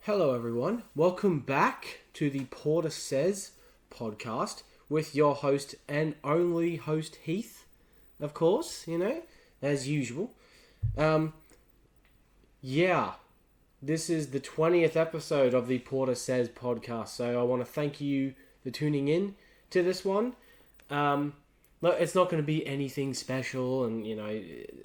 Hello, everyone. Welcome back to the Porter Says podcast with your host and only host, Heath, of course, as usual. This is the 20th episode of the Porter Says podcast, so I want to thank you for tuning in to this one. Look, it's not going to be anything special, and,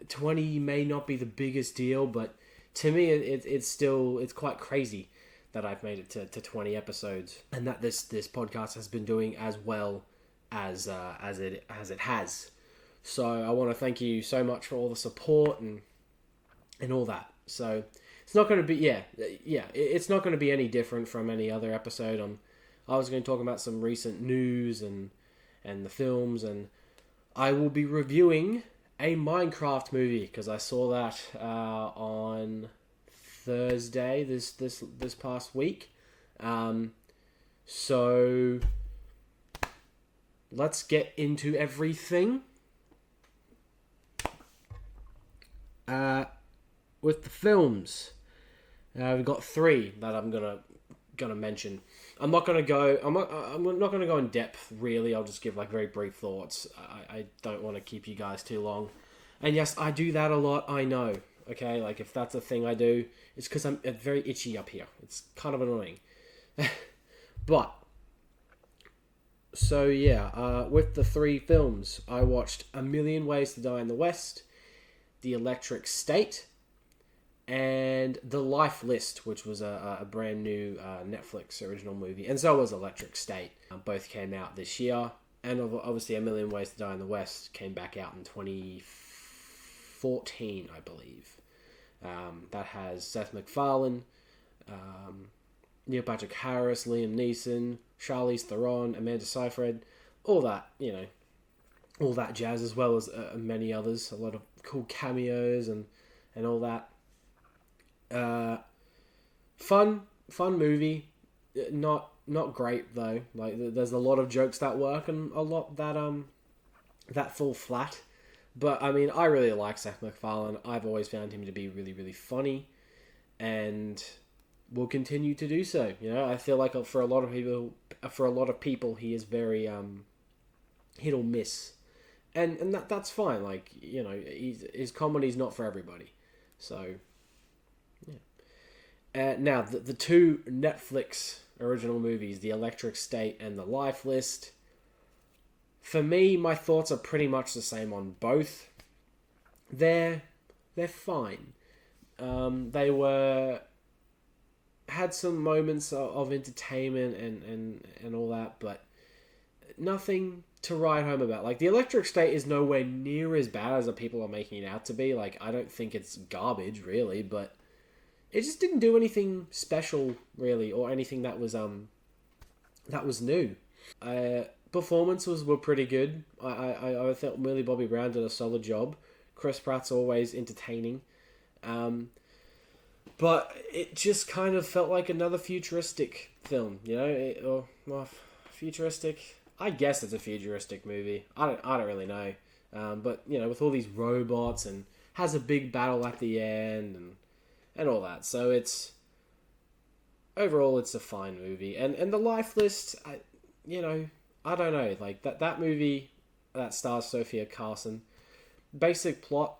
20 may not be the biggest deal, but to me, it's quite crazy that I've made it to 20 episodes, and that this podcast has been doing as well as it has. So I want to thank you so much for all the support and all that. So it's not going to be it's not going to be any different from any other episode. I was going to talk about some recent news and the films, and I will be reviewing a Minecraft movie because I saw that on Thursday this past week. So let's get into everything. With the films, we've got three that I'm gonna mention. I'm not gonna go in depth really. I'll just give very brief thoughts. I don't want to keep you guys too long. And yes, I do that a lot. I know. Okay, if that's a thing I do, it's because I'm very itchy up here. It's kind of annoying. But so with the three films, I watched A Million Ways to Die in the West, The Electric State, and The Life List, which was a brand new Netflix original movie, and so was Electric State. Both came out this year, and obviously A Million Ways to Die in the West came back out in 2014, I believe. That has Seth MacFarlane, Neil Patrick Harris, Liam Neeson, Charlize Theron, Amanda Seyfried, all that, all that jazz, as well as many others. A lot of cool cameos and all that. Fun movie. Not great though. There's a lot of jokes that work and a lot that fall flat. But I mean, I really like Seth MacFarlane. I've always found him to be really, really funny, and will continue to do so. I feel like for a lot of people, he is very hit or miss, and that's fine. His comedy's not for everybody. So yeah. Now the two Netflix original movies, The Electric State and The Life List. For me, my thoughts are pretty much the same on both. They're fine. They had some moments of entertainment and all that, but nothing to write home about. The Electric State is nowhere near as bad as the people are making it out to be. I don't think it's garbage, really, but it just didn't do anything special, really, or anything that was new. Performances were pretty good. I thought Millie Bobby Brown did a solid job. Chris Pratt's always entertaining. But it just kind of felt like another futuristic film, futuristic. I guess it's a futuristic movie. I don't really know. But with all these robots, and has a big battle at the end and all that. So overall it's a fine movie. And The Life List, I don't know, that movie that stars Sophia Carson. Basic plot,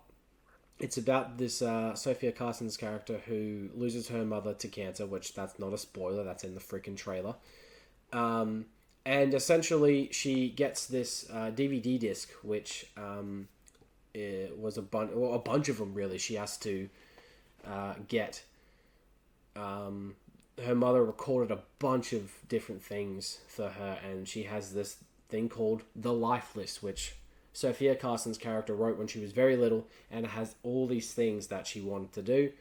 it's about this Sophia Carson's character who loses her mother to cancer, which that's not a spoiler, that's in the freaking trailer. And essentially she gets this DVD disc, which it was a bunch of them really. She has to get. Her mother recorded a bunch of different things for her, and she has this thing called The Life List, which Sophia Carson's character wrote when she was very little, and it has all these things that she wanted to do.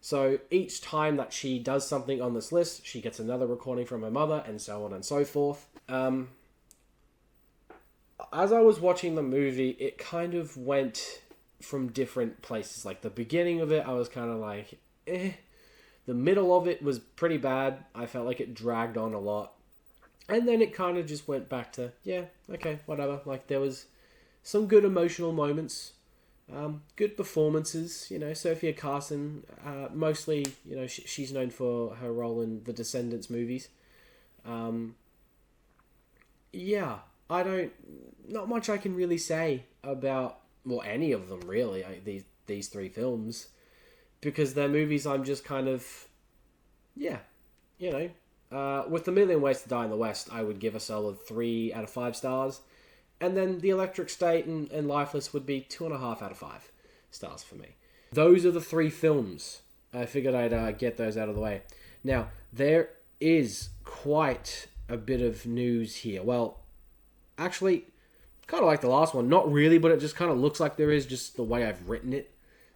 So each time that she does something on this list, she gets another recording from her mother, and so on and so forth. As I was watching the movie, it kind of went from different places. The beginning of it, I was kind of eh. The middle of it was pretty bad. I felt like it dragged on a lot. And then it kind of just went back to, yeah, okay, whatever. There was some good emotional moments. Good performances. Sophia Carson, mostly, she's known for her role in the Descendants movies. Yeah, not much I can really say about, well, any of them really, these three films, because they're movies I'm just kind of, yeah, with A Million Ways to Die in the West, I would give a solid 3 out of 5 stars. And then The Electric State and Lifeless would be 2.5 out of 5 stars for me. Those are the three films. I figured I'd get those out of the way. Now, there is quite a bit of news here. Well, actually, kind of like the last one. Not really, but it just kind of looks like there is, just the way I've written it.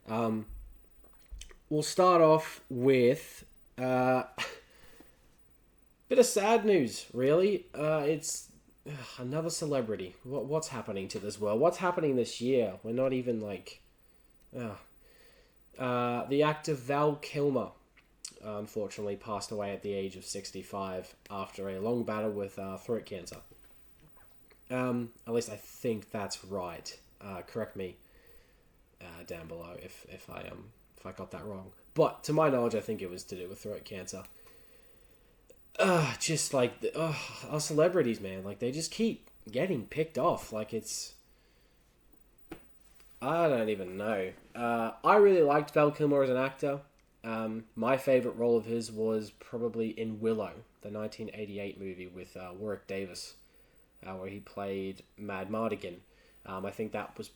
We'll start off with a bit of sad news, really. It's another celebrity. What's happening to this world? What's happening this year? We're not even like... the actor Val Kilmer, unfortunately, passed away at the age of 65 after a long battle with throat cancer. At least I think that's right. Correct me down below if I got that wrong. But to my knowledge, I think it was to do with throat cancer. Just like our celebrities, man, like they just keep getting picked off. Like I don't even know. I really liked Val Kilmer as an actor. My favorite role of his was probably in Willow, the 1988 movie with Warwick Davis, where he played Mad Mardigan. I think that was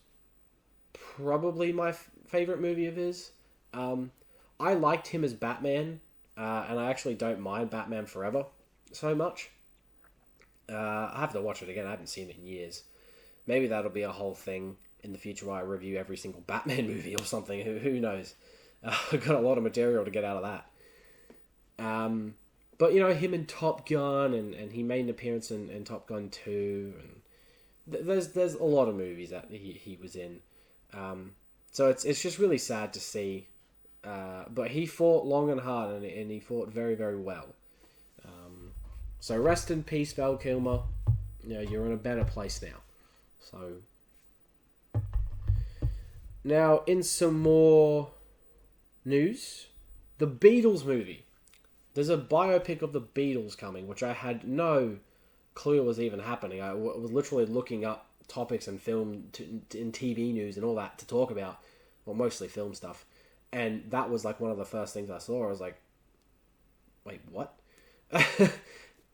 probably my favorite movie of his. I liked him as Batman. And I actually don't mind Batman Forever so much. I have to watch it again. I haven't seen it in years. Maybe that'll be a whole thing in the future where I review every single Batman movie or something. Who knows? I've got a lot of material to get out of that. But, him in Top Gun, and he made an appearance in Top Gun 2. And there's a lot of movies that he was in. So it's just really sad to see. But he fought long and hard, and he fought very, very well. So rest in peace, Val Kilmer. You're in a better place now. So now, in some more news, the Beatles movie. There's a biopic of the Beatles coming, which I had no clue was even happening. I was literally looking up topics and film in TV news and all that to talk about. Well, mostly film stuff. And that was like one of the first things I saw. I was like, wait, what?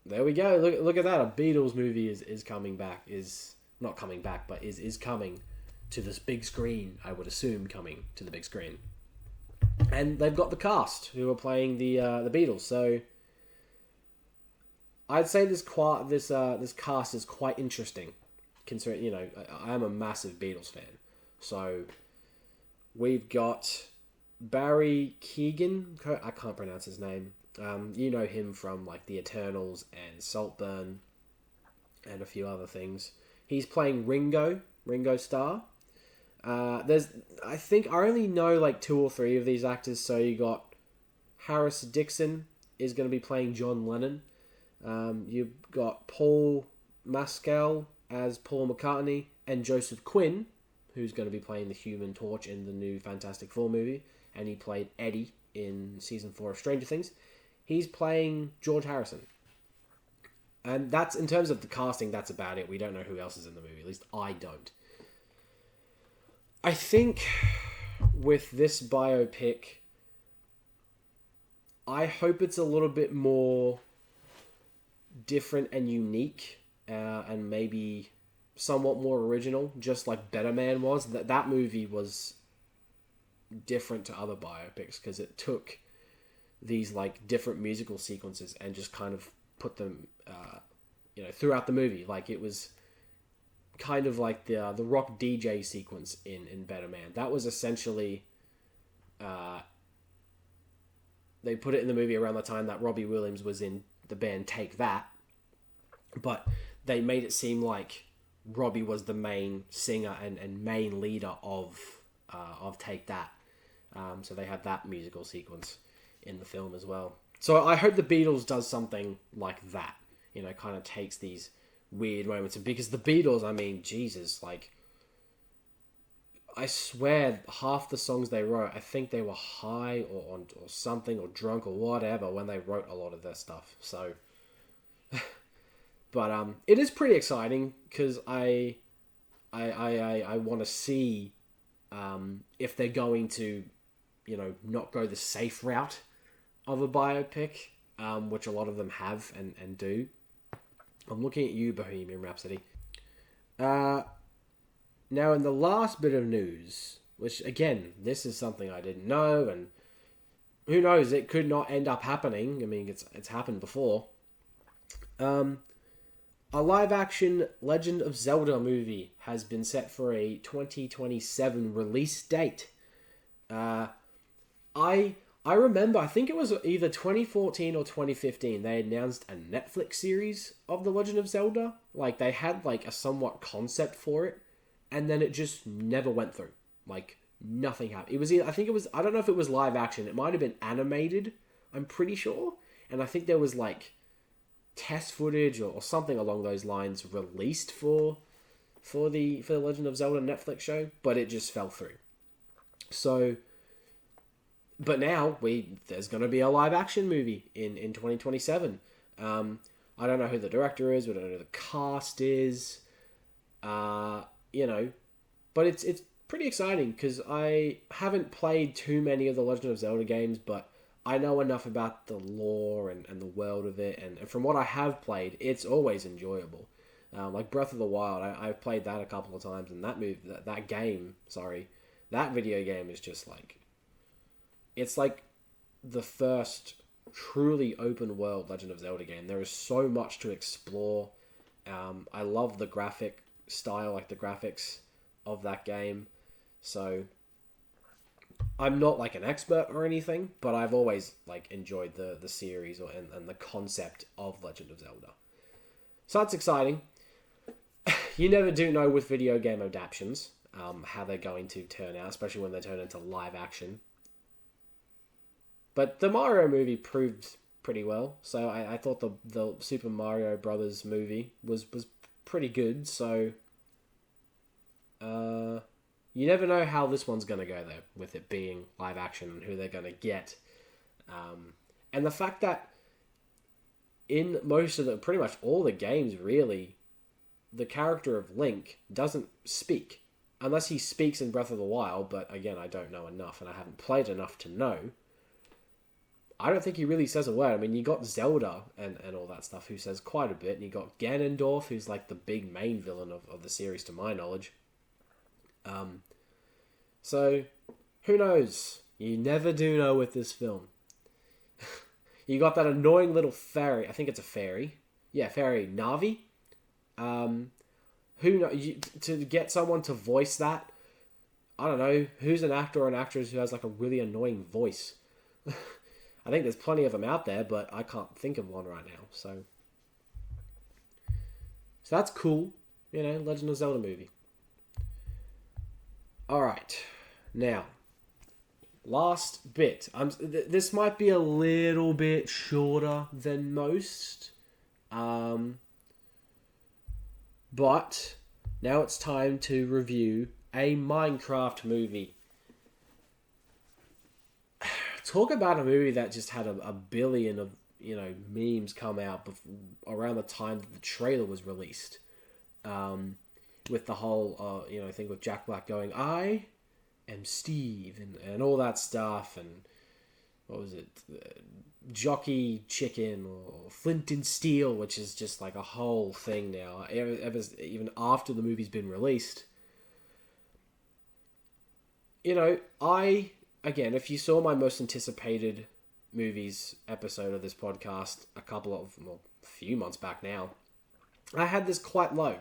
There we go. Look at that. A Beatles movie is coming back. Is not coming back, but is coming to this big screen. I would assume coming to the big screen. And they've got the cast who are playing the Beatles. So I'd say this cast is quite interesting. Considering, I am a massive Beatles fan. So we've got Barry Keoghan, I can't pronounce his name. You know him from like The Eternals and Saltburn and a few other things. He's playing Ringo Starr. I think I only know like 2 or 3 of these actors. So you got Harris Dixon is going to be playing John Lennon. You've got Paul Mescal as Paul McCartney, and Joseph Quinn, who's going to be playing the Human Torch in the new Fantastic Four movie. And he played Eddie in season 4 of Stranger Things. He's playing George Harrison. And that's, in terms of the casting, that's about it. We don't know who else is in the movie. At least I don't. I think with this biopic, I hope it's a little bit more different and unique. And maybe somewhat more original. Just like Better Man was. That movie was different to other biopics because it took these like different musical sequences and just kind of put them throughout the movie. Like it was kind of like the rock DJ sequence in Better Man. That was essentially they put it in the movie around the time that Robbie Williams was in the band Take That, but they made it seem like Robbie was the main singer and main leader of Take That. So they had that musical sequence in the film as well. So I hope the Beatles does something like that. Kind of takes these weird moments. Because the Beatles, I mean, Jesus, like... I swear, half the songs they wrote, I think they were high or something or drunk or whatever when they wrote a lot of their stuff. So, but it is pretty exciting because I want to see if they're going to, not go the safe route of a biopic, which a lot of them have and do. I'm looking at you, Bohemian Rhapsody. Now, in the last bit of news, which, again, this is something I didn't know, and who knows, it could not end up happening. I mean, it's happened before. A live-action Legend of Zelda movie has been set for a 2027 release date. I remember, I think it was either 2014 or 2015, they announced a Netflix series of The Legend of Zelda. Like, they had, like, a somewhat concept for it, and then it just never went through. Like, nothing happened. It was either, I don't know if it was live action. It might have been animated, I'm pretty sure. And I think there was, like, test footage or something along those lines released for the Legend of Zelda Netflix show, but it just fell through. So, but now there's going to be a live action movie in 2027. I don't know who the director is. We don't know who the cast is. But it's pretty exciting because I haven't played too many of the Legend of Zelda games, but I know enough about the lore and the world of it, and from what I have played, it's always enjoyable. Like Breath of the Wild, I've played that a couple of times, and that video game is just like, it's like the first truly open world Legend of Zelda game. There is so much to explore. I love the graphic style, like the graphics of that game. So I'm not like an expert or anything, but I've always like enjoyed the series and the concept of Legend of Zelda. So that's exciting. You never do know with video game adaptations how they're going to turn out, especially when they turn into live action. But the Mario movie proved pretty well, so I thought the Super Mario Brothers movie was pretty good. So you never know how this one's going to go, though, with it being live action and who they're going to get. And the fact that in pretty much all the games, really, the character of Link doesn't speak. Unless he speaks in Breath of the Wild, but again, I don't know enough, and I haven't played enough to know. I don't think he really says a word. I mean, you got Zelda and all that stuff who says quite a bit, and you got Ganondorf, who's like the big main villain of the series to my knowledge. So, who knows? You never do know with this film. You got that annoying little fairy. I think it's a fairy. Yeah, fairy Navi. Who know to get someone to voice that? I don't know. Who's an actor or an actress who has like a really annoying voice? I think there's plenty of them out there, but I can't think of one right now. So that's cool. Legend of Zelda movie. Alright. Now, last bit. This might be a little bit shorter than most. But now it's time to review a Minecraft movie. Talk about a movie that just had a billion of memes come out around the time that the trailer was released, with the whole thing with Jack Black going, "I am Steve," and all that stuff, and what was it, Jockey Chicken or Flint and Steel, which is just like a whole thing now, even after the movie's been released. Again, if you saw my most anticipated movies episode of this podcast a few months back now, I had this quite low.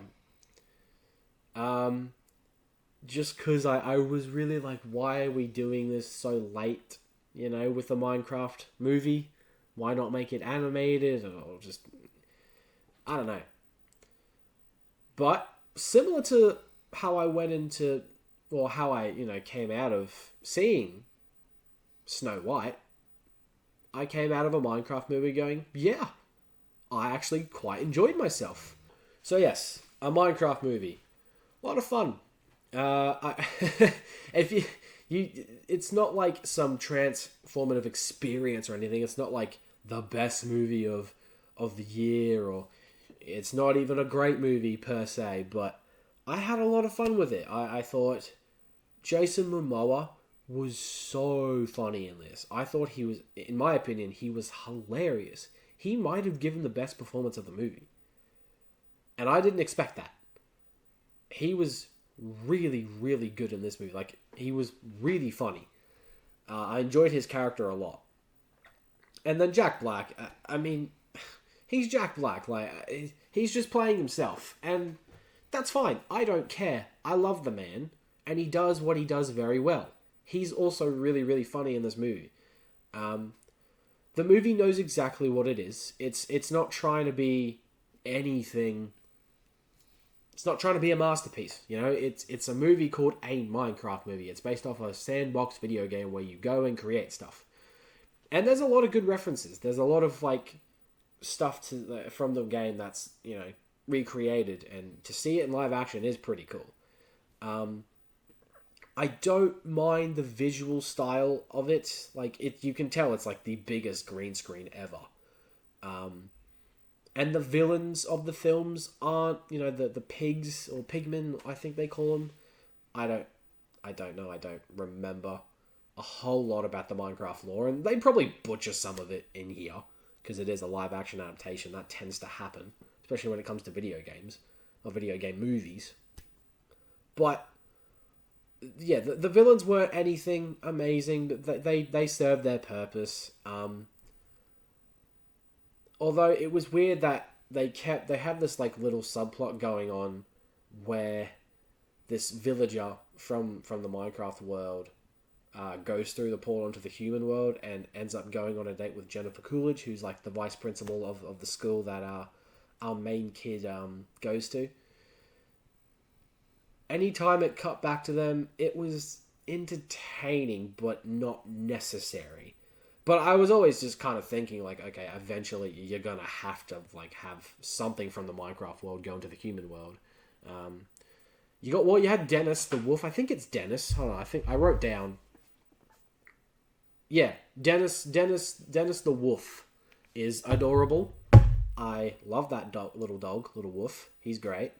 Just because I was really like, why are we doing this so late, with the Minecraft movie? Why not make it animated or just, I don't know. But similar to how I went into, or how I, came out of seeing Snow White, I came out of a Minecraft movie going, yeah, I actually quite enjoyed myself. So yes, a Minecraft movie. A lot of fun. If it's not like some transformative experience or anything. It's not like the best movie of the year, or it's not even a great movie per se. But I had a lot of fun with it. I thought Jason Momoa was so funny in this. I thought he was, in my opinion, he was hilarious. He might have given the best performance of the movie, and I didn't expect that. He was really, really good in this movie. Like, he was really funny. I enjoyed his character a lot. And then Jack Black, I mean, he's Jack Black. Like, he's just playing himself. And that's fine. I don't care. I love the man. And he does what he does very well. He's also really, really funny in this movie. The movie knows exactly what it is. It's not trying to be anything. It's not trying to be a masterpiece, you know. It's a movie called a Minecraft movie. It's based off a sandbox video game where you go and create stuff. And there's a lot of good references. There's a lot of like stuff from the game that's, you know, recreated, and to see it in live action is pretty cool. I don't mind the visual style of it. Like, you can tell it's like the biggest green screen ever. And the villains of the films aren't, you know, the pigs or pigmen, I think they call them. I don't know. I don't remember a whole lot about the Minecraft lore, and they probably butcher some of it in here because it is a live action adaptation. That tends to happen, especially when it comes to video games or video game movies. But yeah, the villains weren't anything amazing, but they served their purpose. Although it was weird that they had this like little subplot going on where this villager from the Minecraft world goes through the portal into the human world and ends up going on a date with Jennifer Coolidge, who's like the vice principal of the school that our main kid goes to. Anytime it cut back to them, it was entertaining but not necessary. But I was always just kind of thinking, like, okay, eventually you're gonna have to like have something from the Minecraft world go into the human world. You had Dennis the Wolf. I think it's Dennis. Hold on, I think I wrote down. Yeah, Dennis the Wolf is adorable. I love that little wolf. He's great.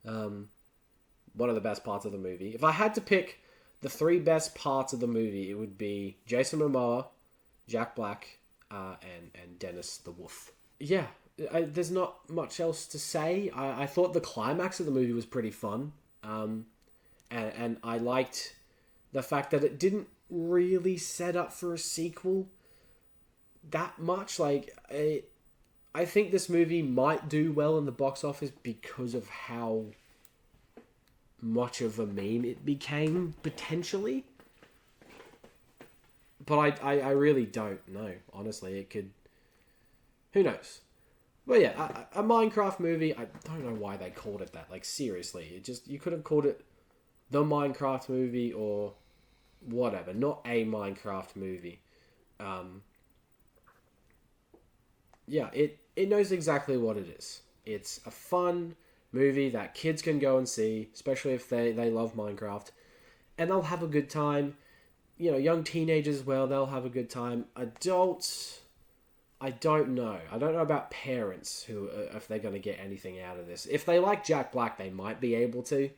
One of the best parts of the movie. If I had to pick the three best parts of the movie, it would be Jason Momoa, Jack Black, and Dennis the Wolf. Yeah, there's not much else to say. I thought the climax of the movie was pretty fun. And I liked the fact that it didn't really set up for a sequel that much. Like, I think this movie might do well in the box office because of how much of a meme it became, potentially. But I really don't know. Honestly, it could... Who knows? But yeah, a Minecraft movie, I don't know why they called it that. Like, seriously. You could have called it The Minecraft Movie or whatever. Not a Minecraft movie. Yeah, it knows exactly what it is. It's a fun movie that kids can go and see, especially if they love Minecraft. And they'll have a good time. You know, young teenagers as well, they'll have a good time. Adults, I don't know. I don't know about parents who, if they're going to get anything out of this. If they like Jack Black, they might be able to.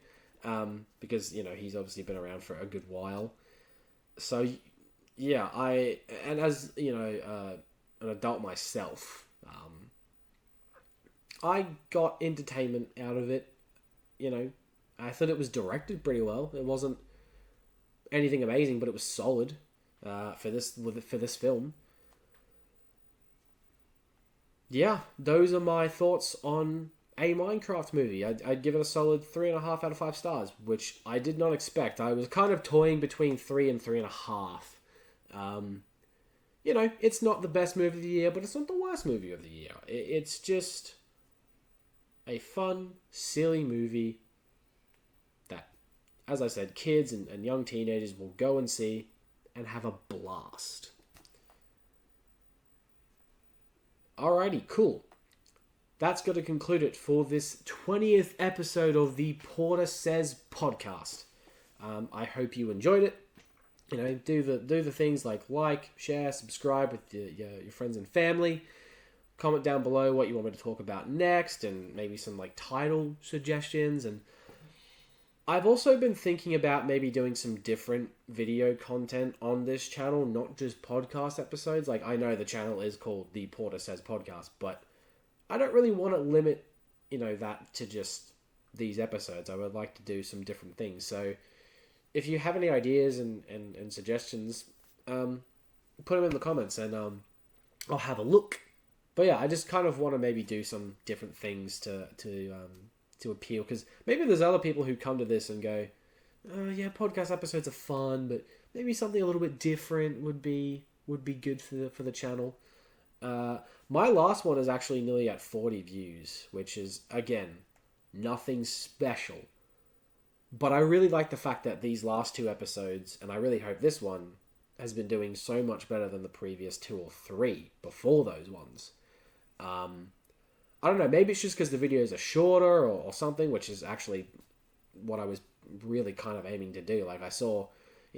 Because, you know, he's obviously been around for a good while. So, yeah, and as, you know, an adult myself, I got entertainment out of it. You know, I thought it was directed pretty well. It wasn't anything amazing, but it was solid for this film. Yeah, those are my thoughts on a Minecraft movie. I'd give it a solid 3.5 out of 5 stars, which I did not expect. I was kind of toying between 3 and 3.5. You know, it's not the best movie of the year, but it's not the worst movie of the year. It's just a fun, silly movie that, as I said, kids and young teenagers will go and see and have a blast. Alrighty, cool. that's going to conclude it for this 20th episode of the Porter Says podcast. I hope you enjoyed it. You know, do the things like, share, subscribe with your friends and family. Comment down below what you want me to talk about next, and maybe some title suggestions. And I've also been thinking about maybe doing some different video content on this channel, not just podcast episodes. I know the channel is called the Porter Says podcast, but I don't really want to limit, that to just these episodes. I would like to do some different things. So if you have any ideas and suggestions, put them in the comments, and I'll have a look. But yeah, I just kind of want to maybe do some different things to appeal, because maybe there's other people who come to this and go, oh yeah, podcast episodes are fun, but maybe something a little bit different would be good for the channel. My last one is actually nearly at 40 views, which is, again, nothing special. But I really like the fact that these last 2 episodes, and I really hope this one, has been doing so much better than the previous 2 or 3 before those ones. I don't know, maybe it's just because the videos are shorter or something, which is actually what I was really kind of aiming to do. I saw,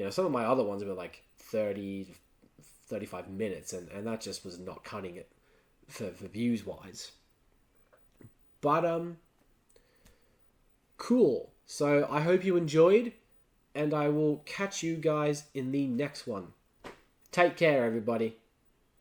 some of my other ones were 30, 35 minutes, and that just was not cutting it for views wise. But cool. So I hope you enjoyed, and I will catch you guys in the next one. Take care, everybody.